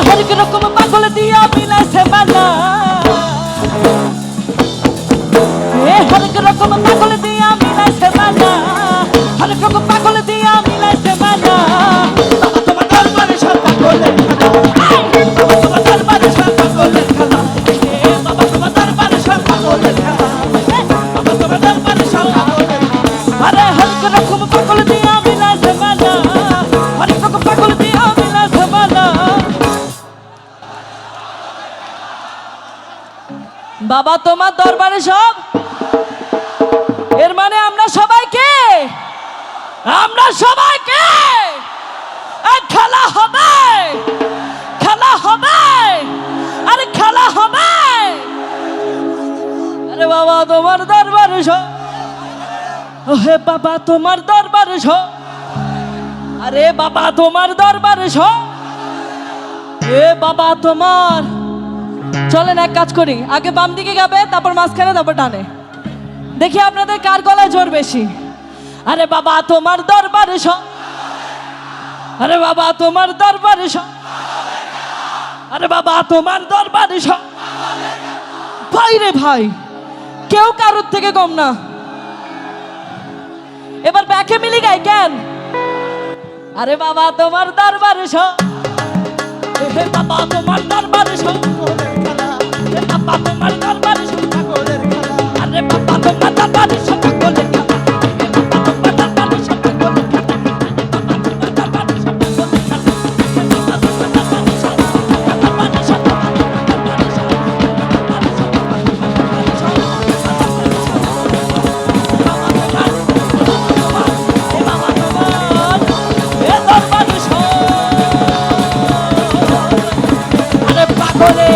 হরেক রকম পাগল দিয়া মিলাইছে মেলা, হরেক রকম পাগল দিয়া মিলাইছে মেলা, হরেক রকম পাগল দিয়া মিলাইছে মেলা। বাবা তোমার দরবারে সব পাগলের খেলা, বাবা তোমার দরবারে সব পাগলের খেলা, বাবা তোমার দরবারে সব পাগলের খেলা, বাবা তোমার দরবারে সব পাগলের খেলা। আরে হরেক রকম পাগল দিয়া মিলাইছে মেলা, হরেক রকম পাগল দিয়া মিলাইছে মেলা। বাবা তোমার দরবারে সব, এর মানে আমরা সবাইকে, আমরা সবাইকে খেলা হবে, খেলা হবে, আরে খেলা হবে। আরে বাবা তোমার দরবারে সব, হে বাবা তোমার দরবারে সব, আরে বাবা তোমার দরবারে সব, এ বাবা তোমার। চলেন এক কাজ করি, আগে বাম দিকে গাবে, তারপর মাঝখানে, তারপর ডানে, দেখি আপনাদের কার গলায় জোর বেশি। আরে বাবা তোমার দরবারে সব, আরে বাবা তোমার দরবারে সব, আরে বাবা তোমার দরবারে সব। ভাই রে ভাই, কেউ কারোর থেকে কম না। এবার ব্যাকে মিলি গাই কেন? আরে বাবা তোমার দরবারে সব, হে বাবা তোমার দরবারে সব, হে বাবা তোমার দরবারে সব, আরে বাবা তোমার দরবারে সব পাগলের খেলা, হে বাবা তোমার দরবারে সব পাগলের খেলা, বাবা তোমার দরবারে সব পাগলের খেলা, বাবা তোমার দরবারে সব, দরবারে সব, দরবারে সব, দরবারে সব, আরে পাগলে